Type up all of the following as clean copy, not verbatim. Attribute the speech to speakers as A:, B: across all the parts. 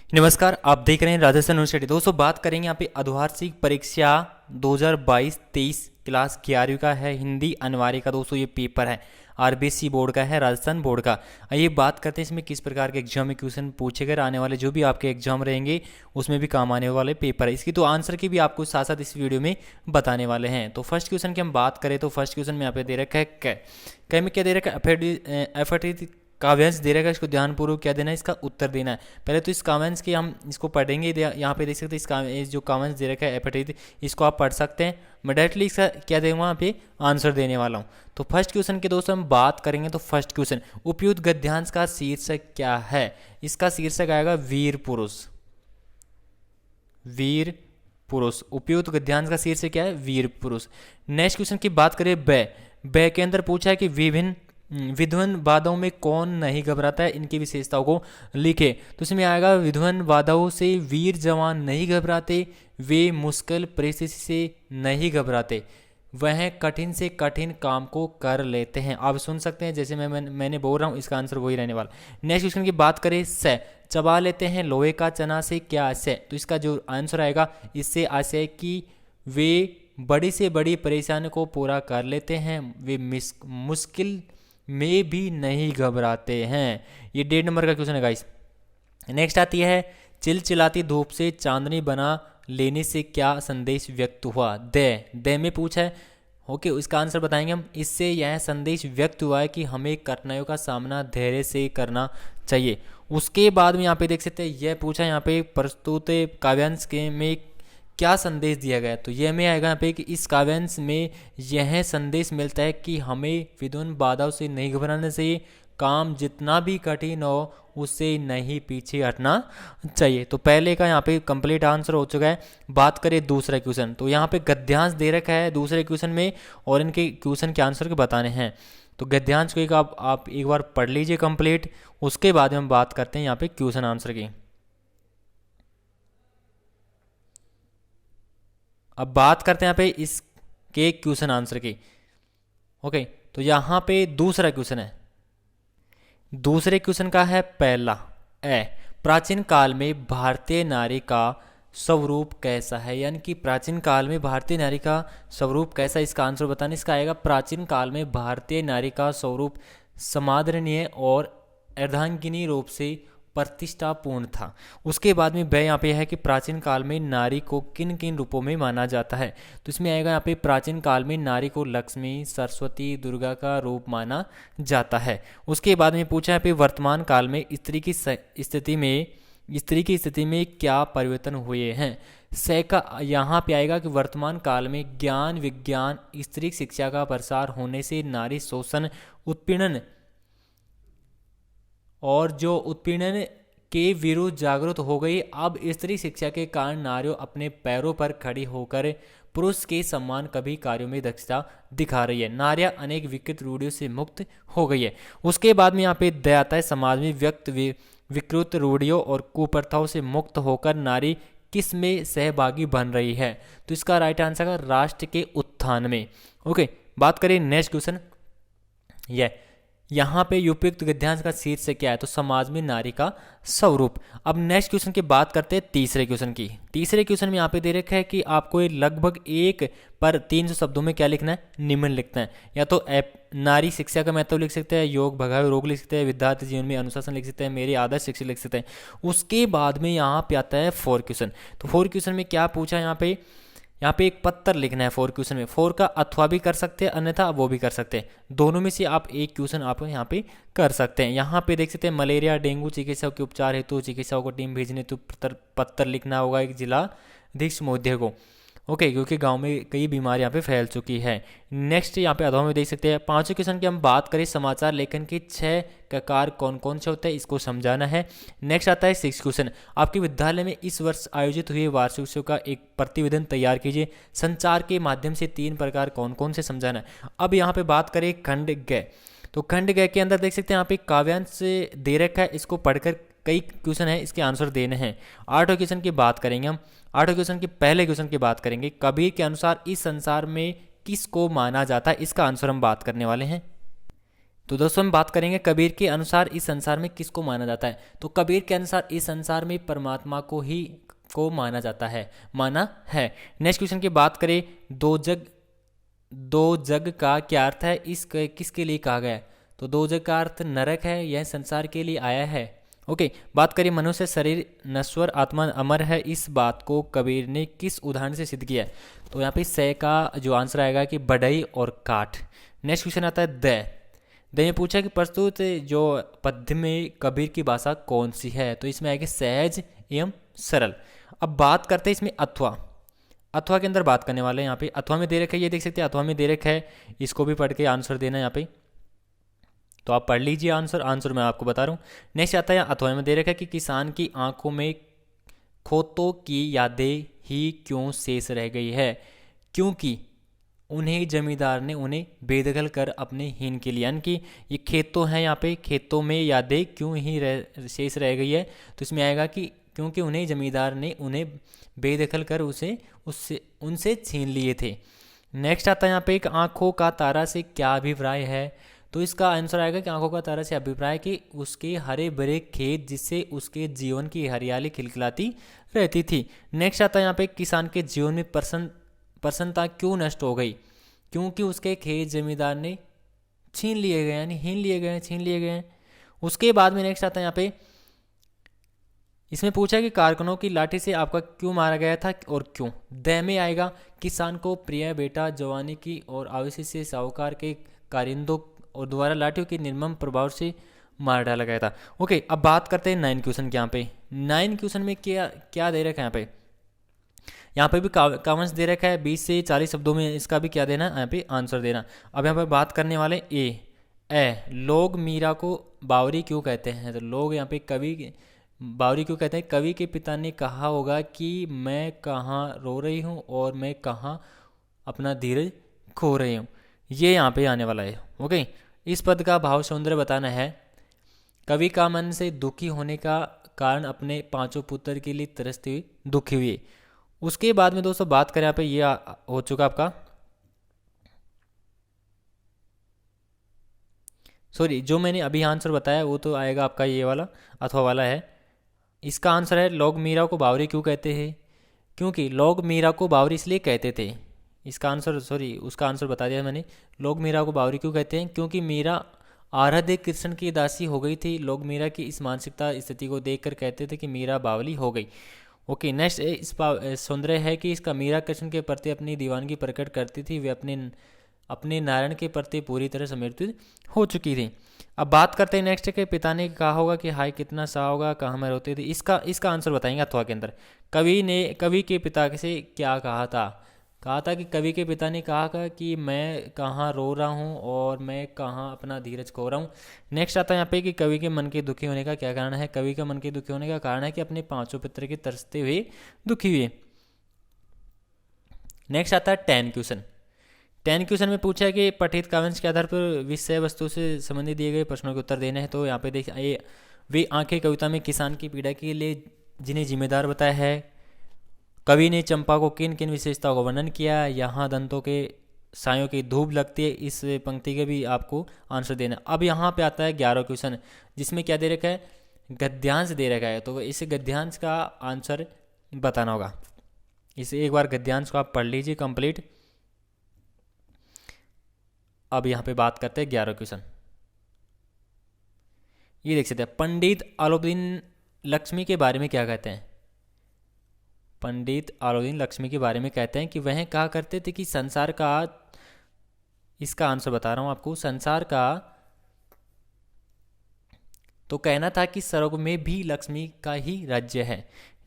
A: नमस्कार, आप देख रहे हैं राजस्थान यूनिवर्सिटी। दोस्तों बात करेंगे यहाँ पे अर्धवार्षिक परीक्षा 2022-23 क्लास 11वीं का है हिंदी अनिवार्य का। दोस्तों ये पेपर है आरबीएससी बोर्ड का है, राजस्थान बोर्ड का। आइए बात करते हैं इसमें किस प्रकार के एग्जाम में क्वेश्चन पूछे गए, आने वाले जो भी आपके एग्जाम रहेंगे उसमें भी काम आने वाले पेपर है। इसकी तो आंसर की भी आपको साथ साथ इस वीडियो में बताने वाले हैं। तो फर्स्ट क्वेश्चन की हम बात करें तो फर्स्ट क्वेश्चन में यहाँ पे दे रखा है कै में क्या दे रखा है, एफर्ट काव्यांश दे रहेगा। इसको ध्यानपूर्वक क्या देना है, इसका उत्तर देना है। पहले तो इस काव्यांश के हम इसको पढ़ेंगे। यहाँ पे देख सकते हैं इस जो काव्यांश दे रखा है एपेटाइट, इसको आप पढ़ सकते हैं। मैं डायरेक्टली इसका क्या देंगे वहाँ पे आंसर देने वाला हूँ। तो फर्स्ट क्वेश्चन के दोस्तों हम बात करेंगे तो फर्स्ट क्वेश्चन, उपयुक्त गद्यांश का शीर्षक क्या है? इसका शीर्षक आएगा वीर पुरुष। वीर पुरुष उपयुक्त गद्यांश का शीर्षक क्या है? वीर पुरुष। नेक्स्ट क्वेश्चन की बात करें बै के अंदर पूछा है कि विभिन्न विध्वंस बाधाओं में कौन नहीं घबराता है, इनकी विशेषताओं को लिखे। तो इसमें आएगा विध्वंस बाधाओं से वीर जवान नहीं घबराते, वे मुश्किल परिस्थिति से नहीं घबराते, वह कठिन से कठिन काम को कर लेते हैं। आप सुन सकते हैं जैसे मैंने बोल रहा हूँ, इसका आंसर वही रहने वाला। नेक्स्ट क्वेश्चन की बात करें चबा लेते हैं लोहे का चना से क्या आशय? तो इसका जो आंसर आएगा इससे आशय कि वे बड़ी से बड़ी परेशानी को पूरा कर लेते हैं, वे मुश्किल में भी नहीं घबराते हैं। ये 1.5 नंबर का क्वेश्चन है गाइस। नेक्स्ट आती है चिलचिलाती धूप से चांदनी बना लेने से क्या संदेश व्यक्त हुआ? दे में पूछा है। ओके, इसका आंसर बताएंगे हम। इससे यह संदेश व्यक्त हुआ है कि हमें कठिनाइयों का सामना धैर्य से करना चाहिए। उसके बाद में यहाँ पे देख सकते हैं यह पूछा यहाँ पे प्रस्तुत काव्यांश के में क्या संदेश दिया गया? तो यह में आएगा यहाँ पे कि इस काव्यांश में यह संदेश मिलता है कि हमें विध्वंस बाधाओं से नहीं घबराना चाहिए, काम जितना भी कठिन हो उससे नहीं पीछे हटना चाहिए। तो पहले का यहाँ पे कंप्लीट आंसर हो चुका है। बात करें दूसरा क्वेश्चन, तो यहाँ पे गद्यांश दे रखा है दूसरे क्वेश्चन में और इनके क्वेश्चन के आंसर के बताने हैं। तो गद्यांश को आप एक बार पढ़ लीजिए कंप्लीट, उसके बाद हम बात करते हैं यहाँ पे क्वेश्चन आंसर की। अब बात करते हैं यहाँ पे इसके क्वेश्चन आंसर की। ओके, तो यहाँ पे दूसरा क्वेश्चन है। दूसरे क्वेश्चन का है पहला प्राचीन काल में भारतीय नारी का स्वरूप कैसा है? यानी कि प्राचीन काल में भारतीय नारी का स्वरूप कैसा, इसका आंसर बताने। इसका आएगा प्राचीन काल में भारतीय नारी का स्वरूप समादरणीय और अर्धांगिनी रूप से प्रतिष्ठापूर्ण था। उसके बाद में वह यहाँ पे है कि प्राचीन काल में नारी को किन किन रूपों में माना जाता है? तो इसमें आएगा यहाँ पे प्राचीन काल में नारी को लक्ष्मी, सरस्वती, दुर्गा का रूप माना जाता है। उसके बाद में पूछा है पे वर्तमान काल में स्त्री की स्थिति में क्या परिवर्तन हुए हैं? का यहाँ पे आएगा कि वर्तमान काल में ज्ञान विज्ञान स्त्री शिक्षा का प्रसार होने से नारी शोषण उत्पीड़न और जो उत्पीड़न के विरुद्ध जागरूक हो गई। अब स्त्री शिक्षा के कारण नारियों अपने पैरों पर खड़ी होकर पुरुष के समान कभी कार्यों में दक्षता दिखा रही है। नारियां अनेक विकृत रूढ़ियों से मुक्त हो गई है। उसके बाद में यहाँ पे दया आता है, समाज में व्यक्त विकृत रूढ़ियों और कुप्रथाओं से मुक्त होकर नारी किस में सहभागी बन रही है? तो इसका राइट आंसर है राष्ट्र के उत्थान में। ओके, बात करें नेक्स्ट क्वेश्चन। यहाँ पे उपयुक्त गद्यांश का शीर्षक क्या है? तो समाज में नारी का स्वरूप। अब नेक्स्ट क्वेश्चन की बात करते हैं तीसरे क्वेश्चन की। तीसरे क्वेश्चन में यहाँ पे दे रखा है कि आपको लगभग 1 पर 300 शब्दों में क्या लिखना है? निम्न लिखना है। या तो नारी शिक्षा का महत्व लिख सकते हैं, योग भगावे रोग लिख सकते हैं, विद्यार्थी जीवन में अनुशासन लिख सकते हैं, मेरी आदर्श शिक्षा लिख सकते हैं। उसके बाद में यहाँ पे आता है 4 क्वेश्चन। तो 4 क्वेश्चन में क्या पूछा है यहाँ पे एक पत्र लिखना है 4 क्वेश्चन में। 4 का अथवा भी कर सकते हैं, अन्यथा वो भी कर सकते हैं। दोनों में से आप एक क्वेश्चन आप यहाँ पे कर सकते हैं। यहाँ पे देख सकते हैं मलेरिया डेंगू चिकित्सा के उपचार हेतु चिकित्सकों को टीम भेजने तो पत्र लिखना होगा एक जिलाधीश महोदय को। ओके, क्योंकि गांव में कई बीमारी यहाँ पे फैल चुकी है। नेक्स्ट यहाँ पे अधवा में देख सकते हैं 5 क्वेश्चन की हम बात करें, समाचार लेखन के 6 प्रकार कौन कौन से होते हैं, इसको समझाना है। नेक्स्ट आता है 6 क्वेश्चन, आपके विद्यालय में इस वर्ष आयोजित हुए वार्षिक उत्सव का एक प्रतिवेदन तैयार कीजिए। संचार के माध्यम से 3 प्रकार कौन कौन से समझाना है। अब यहाँ पे बात करें खंड ग, तो खंड ग के अंदर देख सकते हैं यहाँ पे काव्यांश दे रखा है, इसको पढ़कर कई क्वेश्चन है इसके आंसर देने हैं। 8 क्वेश्चन की बात करेंगे हम। 8 क्वेश्चन की पहले क्वेश्चन की बात करेंगे, कबीर के अनुसार इस संसार में किसको माना जाता है, इसका आंसर हम बात करने वाले हैं। तो दोस्तों हम बात करेंगे कबीर के अनुसार इस संसार में किसको माना जाता है। तो कबीर के अनुसार इस संसार में परमात्मा को माना जाता है, माना है। नेक्स्ट क्वेश्चन की बात करें, दो जग का क्या अर्थ है, इस किसके लिए कहा गया है। तो दो जग का अर्थ नरक है, यह संसार के लिए आया है। ओके, बात करें मनुष्य शरीर नश्वर आत्मा अमर है, इस बात को कबीर ने किस उदाहरण से सिद्ध किया है। तो यहाँ पे से का जो आंसर आएगा कि बढ़ई और काठ। नेक्स्ट क्वेश्चन आता है द में पूछा कि प्रस्तुत जो पद्य में कबीर की भाषा कौन सी है। तो इसमें आएगी सहज एवं सरल। अब बात करते हैं इसमें अथवा के अंदर बात करने वाले हैं। यहाँ पे अथवा में दे रखा है, ये देख सकते हैं अथवा में दे रखा है, इसको भी पढ़ के आंसर देना है यहाँ पे। तो आप पढ़ लीजिए आंसर मैं आपको बता रहा हूँ। नेक्स्ट आता है अथवा में दे रखा है कि किसान की आंखों में खोतों की यादें ही क्यों शेष रह गई है, क्योंकि उन्हें जमींदार ने उन्हें बेदखल कर अपने हीन के लिए, यानी कि ये खेत तो हैं, यहाँ पे खेतों में यादें क्यों ही शेष रह गई है। तो इसमें आएगा कि क्योंकि उन्हें जमींदार ने उन्हें बेदखल कर उनसे छीन लिए थे। नेक्स्ट आता है यहाँ पे एक आंखों का तारा से क्या अभिप्राय है। तो इसका आंसर आएगा कि आंखों का तारा से अभिप्राय कि उसके हरे भरे खेत जिससे उसके जीवन की हरियाली खिलखिलाती रहती थी। नेक्स्ट आता है यहाँ पे किसान के जीवन में प्रसन्नता क्यों नष्ट हो गई, क्योंकि उसके खेत जमींदार ने छीन लिए गए, यानी छीन लिए गए हैं। उसके बाद में नेक्स्ट आता है यहाँ पे, इसमें पूछा कि कारकुनों की लाठी से आपका क्यों मारा गया था और क्यों। द में आएगा किसान को प्रिय बेटा जवानी की और आवेश से साहूकार के कारिंदों और द्वारा लाठियों के निर्मम प्रभाव से मार डाला गया था। ओके, अब बात करते हैं 9 क्वेश्चन के। यहाँ पे 9 क्वेश्चन में क्या दे रखा है। यहाँ पे भी कावंश दे रखा है, 20 से 40 शब्दों में इसका भी क्या देना है, यहाँ पे आंसर देना। अब यहाँ पे बात करने वाले लोग मीरा को बावरी क्यों कहते हैं। तो लोग यहाँ पे कवि बावरी क्यों कहते हैं, कवि के पिता ने कहा होगा कि मैं कहाँ रो रही हूँ और मैं कहाँ अपना धीरज खो रही हूँ, ये यहाँ पे आने वाला है। ओके, इस पद का भाव सौंदर्य बताना है। कवि का मन से दुखी होने का कारण अपने 5 पुत्र के लिए तरसते हुए दुखी हुए। उसके बाद में दोस्तों बात करें यहाँ पे, ये हो चुका आपका, सॉरी जो मैंने अभी आंसर बताया वो तो आएगा आपका ये वाला अथवा वाला है। इसका आंसर है लोग मीरा को बावरी क्यों कहते हैं, क्योंकि लोग मीरा को बावरी इसलिए कहते थे। इसका आंसर उसका आंसर बता दिया मैंने। लोग मीरा को बावरी क्यों कहते हैं, क्योंकि मीरा आराध्य कृष्ण की दासी हो गई थी। लोग मीरा की इस मानसिकता स्थिति को देखकर कहते थे कि मीरा बावली हो गई। ओके, नेक्स्ट इस सौंदर्य है कि इसका मीरा कृष्ण के प्रति अपनी दीवानगी प्रकट करती थी, वे अपने नारायण के प्रति पूरी तरह समर्पित हो चुकी थी। अब बात करते हैं नेक्स्ट के, पिता ने कहा होगा कि हाय कितना सा होगा, कहाँ मैं रोती थी। इसका आंसर बताएंगे अथवा के अंदर। कवि के पिता से क्या कहा था कि कवि के पिता ने कहा कि मैं कहाँ रो रहा हूँ और मैं कहाँ अपना धीरज खो रहा हूँ। नेक्स्ट आता है यहाँ पे कि कवि के मन के दुखी होने का क्या कारण है। कवि का मन के दुखी होने का कारण है कि अपने 5 पुत्र के तरसते हुए दुखी हुए। नेक्स्ट आता है 10 क्वेश्चन। 10 क्वेश्चन में पूछा है कि पठित काव्यांश के आधार पर विषय वस्तु से संबंधित दिए गए प्रश्नों के उत्तर देने हैं। तो यहाँ पे देखिए, वे आंखें कविता में किसान की पीड़ा के लिए जिन्हें जिम्मेदार बताया है। कवि ने चंपा को किन किन विशेषताओं का वर्णन किया। यहाँ दंतों के सायों की धूप लगती है, इस पंक्ति के भी आपको आंसर देना। अब यहाँ पे आता है 11 क्वेश्चन, जिसमें क्या दे रखा है, गद्यांश दे रखा है। तो इस गद्यांश का आंसर बताना होगा। इसे एक बार गद्यांश को आप पढ़ लीजिए कंप्लीट। अब यहाँ पे बात करते हैं 11 क्वेश्चन। ये देख सकते हैं, पंडित अलाउद्दीन लक्ष्मी के बारे में क्या कहते हैं। पंडित अलाउद्दीन लक्ष्मी के बारे में कहते हैं कि वह कहा करते थे कि संसार का, इसका आंसर बता रहा हूं आपको, संसार का तो कहना था कि स्वर्ग में भी लक्ष्मी का ही राज्य है।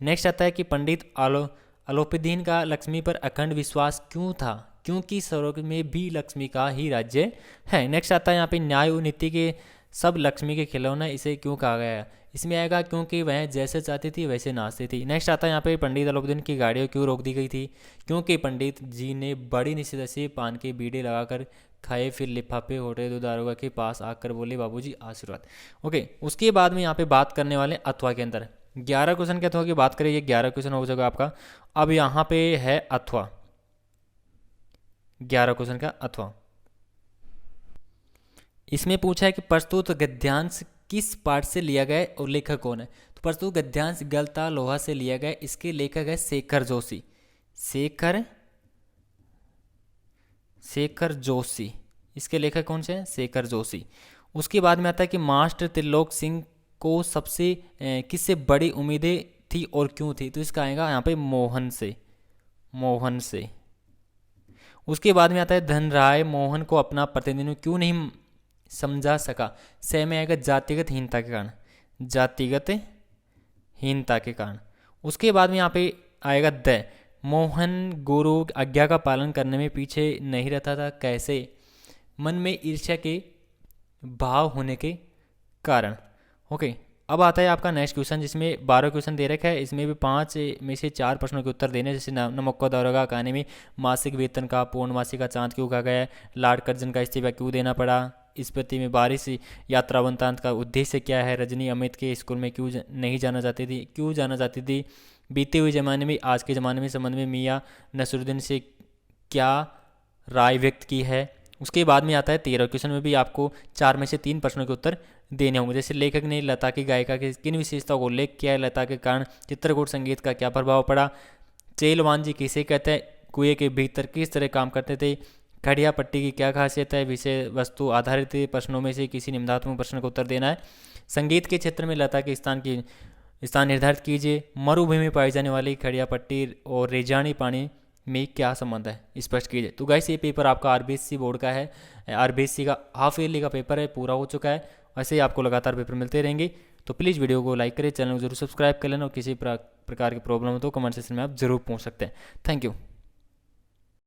A: नेक्स्ट आता है कि पंडित अलाउद्दीन का लक्ष्मी पर अखंड विश्वास क्यों था, क्योंकि स्वर्ग में भी लक्ष्मी का ही राज्य है। नेक्स्ट आता है यहाँ पे न्याय और नीति के सब लक्ष्मी के खिलौना, इसे क्यों कहा गया है। इसमें आएगा क्योंकि वह जैसे चाहती थी वैसे नाचती थी। नेक्स्ट आता है यहाँ पे पंडित अलाउद्दीन की गाड़ियाँ क्यों रोक दी गई थी, क्योंकि पंडित जी ने बड़ी निश्चित से पान के बीड़े लगाकर खाए, फिर लिफाफे होटे तो दारोगा के पास आकर बोले बाबूजी आशीर्वाद। ओके, उसके बाद में यहाँ पे बात करने वाले अथवा के अंदर 11 क्वेश्चन के अथवा की बात करें, ये 11 क्वेश्चन हो जाएगा आपका। अब यहाँ पे है अथवा, 11 क्वेश्चन का अथवा। इसमें पूछा है कि प्रस्तुत गद्यांश किस पाठ से लिया गया है और लेखक कौन है। तो प्रस्तुत गद्यांश गलता लोहा से लिया गया है, इसके लेखक है शेखर जोशी। शेखर जोशी, इसके लेखक कौन से हैं? शेखर जोशी। उसके बाद में आता है कि मास्टर त्रिलोक सिंह को सबसे किससे बड़ी उम्मीदें थी और क्यों थी। तो इसका आएगा यहाँ पे मोहन से। उसके बाद में आता है धनराय मोहन को अपना प्रतिनिधि क्यों नहीं समझा सका। से में आएगा जातिगत हीनता के कारण। उसके बाद में यहाँ पे आएगा द मोहन गुरु आज्ञा का पालन करने में पीछे नहीं रहता था। कैसे? मन में ईर्ष्या के भाव होने के कारण। ओके, अब आता है आपका नेक्स्ट क्वेश्चन, जिसमें 12 क्वेश्चन दे रखा है। इसमें भी 5 में से 4 प्रश्नों के उत्तर देने, जैसे नमक का दौरा कहानी में मासिक वेतन का पूर्णमासी का चांद क्यों कहा गया है, लॉर्ड कर्जन का इस्तीफा क्यों देना पड़ा, इस प्रति में बारिश यात्रा वृत्तांत का उद्देश्य क्या है, रजनी अमित के स्कूल में क्यों जाना चाहती थी, बीते हुए ज़माने में आज के ज़माने में संबंध में मियाँ नसरुद्दीन से क्या राय व्यक्त की है। उसके बाद में आता है 13 क्वेश्चन में भी आपको 4 में से 3 प्रश्नों के उत्तर देने होंगे। जैसे लेखक ने लता की गायिका के किन विशेषताओं को उल्लेख किया है, लता के कारण चित्रकूट संगीत का क्या प्रभाव पड़ा, चेलवान जी किसे कहते हैं, कुएं के भीतर किस तरह काम करते थे, खड़िया पट्टी की क्या खासियत है, विषय वस्तु आधारित प्रश्नों में से किसी निम्नात्मक प्रश्न का उत्तर देना है। संगीत के क्षेत्र में लता के स्थान निर्धारित कीजिए। मरुभूमि में पाई जाने वाली खड़िया पट्टी और रेजानी पानी में क्या संबंध है, स्पष्ट कीजिए। तो गाइस ये पेपर आपका आरबीएससी बोर्ड का है, आरबीएससी का हाफ ईयरली का पेपर है, पूरा हो चुका है। ऐसे ही आपको लगातार पेपर मिलते रहेंगे। तो प्लीज़ वीडियो को लाइक करें, चैनल को जरूर सब्सक्राइब कर लेना और किसी प्रकार की प्रॉब्लम हो तो कमेंट सेक्शन में आप जरूर पूछ सकते हैं। Thank you.